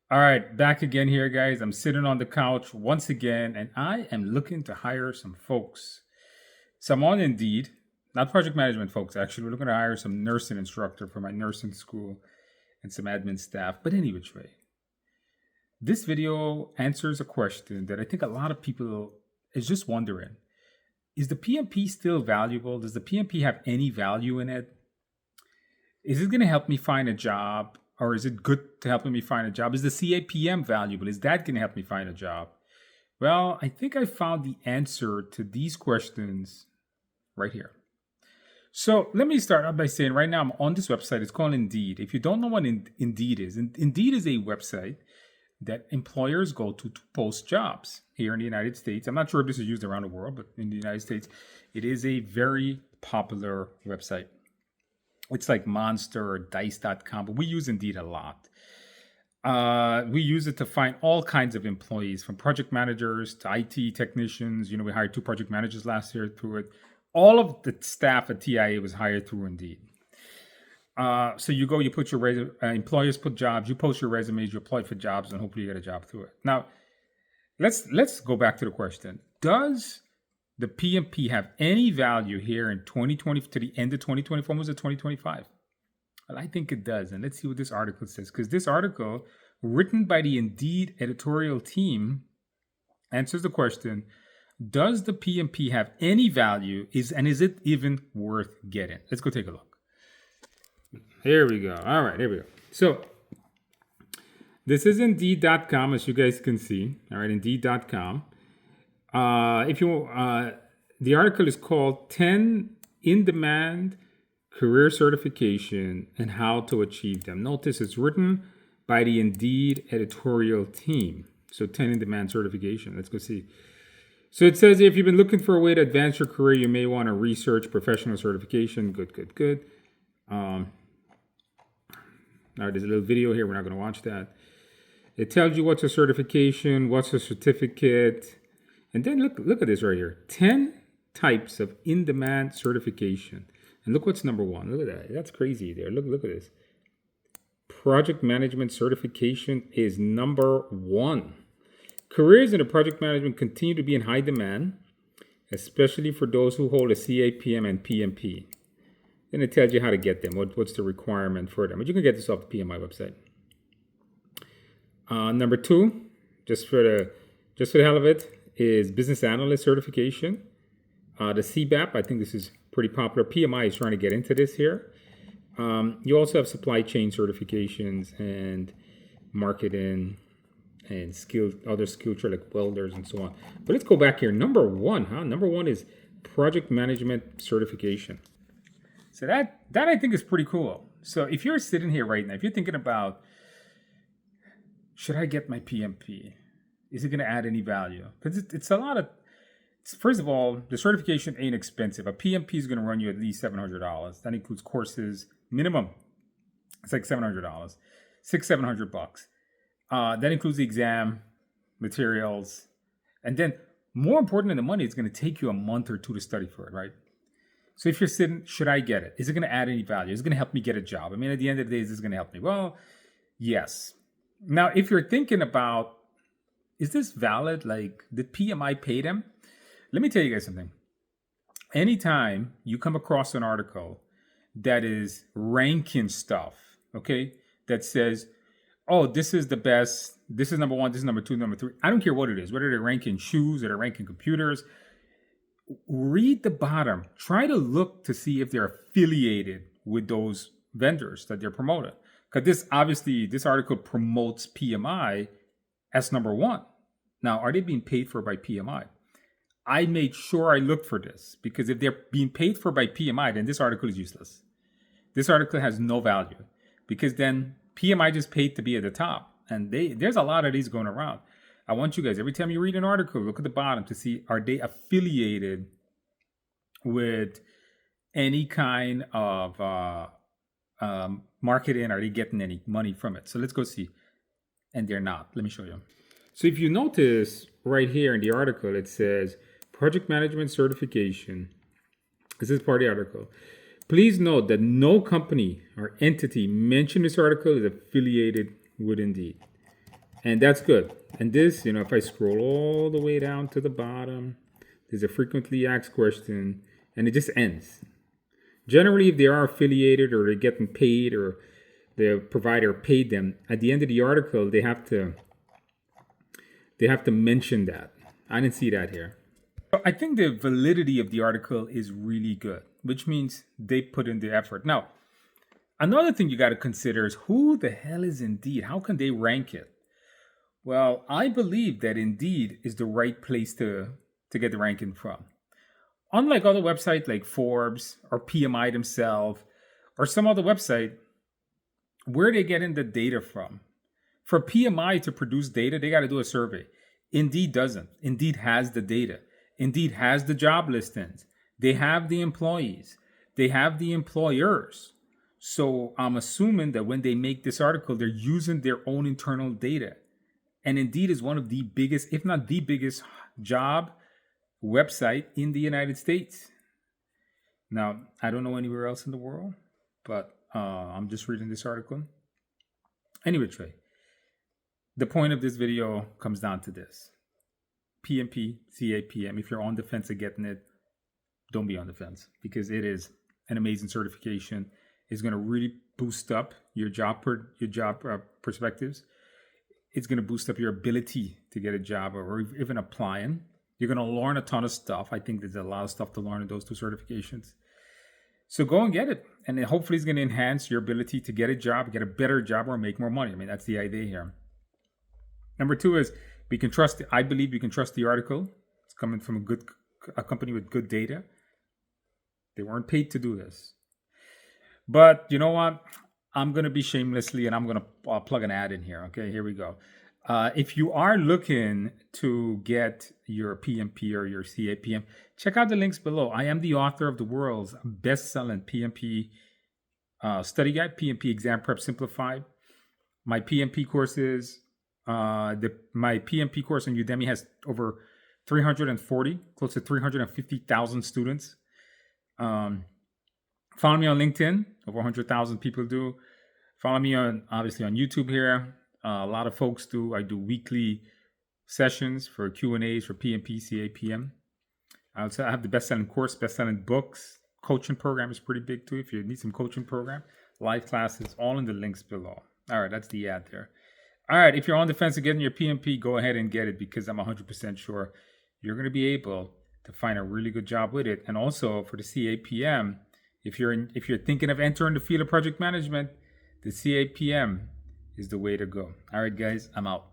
All right, back again here, guys. I'm sitting on the couch once again, and I am looking to hire some folks. So I'm on Indeed, not project management folks, actually. We're looking to hire some nursing instructor for my nursing school and some admin staff. But any which way, this video answers a question that I think a lot of people is just wondering. Is the PMP still valuable? Does the PMP have any value in it? Is it going to help me find a job? Or is it good to help me find a job? Is the CAPM valuable? Is that going to help me find a job? Well, I think I found the answer to these questions right here. So let me start out by saying right now I'm on this website. It's called Indeed. If you don't know what Indeed is, Indeed is a website that employers go to post jobs here in the United States. I'm not sure if this is used around the world, but in the United States, it is a very popular website. It's like Monster or Dice.com, but we use Indeed a lot. We use it to find all kinds of employees, from project managers to IT technicians. We hired 2 project managers last year through it. All of the staff at TIA was hired through Indeed. So you go, you put your employers put jobs, you post your resumes, you apply for jobs, and hopefully you get a job through it. Now, let's go back to the question: does the PMP have any value here in 2020 to the end of 2024? Was it 2025? Well, I think it does. And let's see what this article says. Because this article, written by the Indeed editorial team, answers the question: does the PMP have any value? Is it even worth getting? Let's go take a look. Here we go. All right, here we go. So this is Indeed.com, as you guys can see. All right, Indeed.com. The article is called 10 in-demand career certification and how to achieve them. Notice it's written by the Indeed editorial team. So 10 in-demand certification. Let's go see. So it says if you've been looking for a way to advance your career, you may want to research professional certification. Good. Now there's a little video here. We're not going to watch that. It tells you what's a certification, what's a certificate. And then look at this right here. 10 types of in-demand certification. And look what's number 1. Look at that. That's crazy there. Look at this. Project management certification is number 1. Careers in the project management continue to be in high demand, especially for those who hold a CAPM and PMP. Then it tells you how to get them. What's the requirement for them? But you can get this off the PMI website. Number 2, just for the hell of it, is business analyst certification. The CBAP, I think this is pretty popular. PMI is trying to get into this here. You also have supply chain certifications and marketing and other skill trade like welders and so on. But let's go back here. Number 1, Number 1 is project management certification. So that I think is pretty cool. So if you're sitting here right now, if you're thinking about, should I get my PMP? Is it going to add any value? Because it's a lot of, first of all, the certification ain't expensive. A PMP is going to run you at least $700. That includes courses, minimum. It's like $700, $700. That includes the exam, materials, and then more important than the money, it's going to take you a month or 2 to study for it, right? So if you're sitting, should I get it? Is it going to add any value? Is it going to help me get a job? I mean, at the end of the day, is this going to help me? Well, yes. Now, if you're thinking about, is this valid? Like, did PMI pay them? Let me tell you guys something. Anytime you come across an article that is ranking stuff, okay, that says, oh, this is the best, this is number 1, this is number 2, number 3. I don't care what it is, whether they're ranking shoes or they're ranking computers. Read the bottom. Try to look to see if they're affiliated with those vendors that they're promoting. Because this article promotes PMI as number 1. Now, are they being paid for by PMI? I made sure I looked for this, because if they're being paid for by PMI, then this article is useless. This article has no value, because then PMI just paid to be at the top. And there's a lot of these going around. I want you guys, every time you read an article, look at the bottom to see, are they affiliated with any kind of marketing? Are they getting any money from it? So let's go see. And they're not. Let me show you. So if you notice right here in the article, it says project management certification. This is part of the article. Please note that no company or entity mentioned in this article is affiliated with Indeed. And that's good. And this, if I scroll all the way down to the bottom, there's a frequently asked question, and it just ends. Generally, if they are affiliated or they're getting paid or the provider paid them, at the end of the article, they have to mention that. I didn't see that here. I think the validity of the article is really good, which means they put in the effort. Now, another thing you got to consider is who the hell is Indeed? How can they rank it? Well, I believe that Indeed is the right place to get the ranking from. Unlike other websites like Forbes or PMI themselves or some other website, where are they getting the data from? For PMI to produce data, they got to do a survey. Indeed doesn't. Indeed has the data. Indeed has the job listings. They have the employees. They have the employers. So I'm assuming that when they make this article, they're using their own internal data. And Indeed is one of the biggest, if not the biggest, job website in the United States. Now, I don't know anywhere else in the world, but I'm just reading this article. Anyway, Trey, the point of this video comes down to this. PMP, CAPM, if you're on the fence of getting it, don't be on the fence because it is an amazing certification. It's going to really boost up your job perspectives. It's going to boost up your ability to get a job or even applying. You're going to learn a ton of stuff. I think there's a lot of stuff to learn in those two certifications. So go and get it. And hopefully it's going to enhance your ability to get a job, get a better job, or make more money. I mean, that's the idea here. Number two is I believe we can trust the article. It's coming from a company with good data. They weren't paid to do this. But you know what? I'm going to be shamelessly and I'm going to plug an ad in here. Okay, here we go. If you are looking to get your PMP or your CAPM, check out the links below. I am the author of the world's best-selling PMP study guide, PMP Exam Prep Simplified. My PMP courses, my PMP course on Udemy has over 340, close to 350,000 students. Follow me on LinkedIn. Over 100,000 people do. Follow me obviously on YouTube here. A lot of folks do. I do weekly sessions for Q&As for PMP, CAPM. I have the best-selling course, best-selling books. Coaching program is pretty big too. If you need some coaching program, live classes, all in the links below. All right, that's the ad there. All right, if you're on the fence of getting your PMP, go ahead and get it because I'm 100% sure you're going to be able to find a really good job with it. And also for the CAPM, if you're thinking of entering the field of project management, the CAPM is the way to go. All right, guys, I'm out.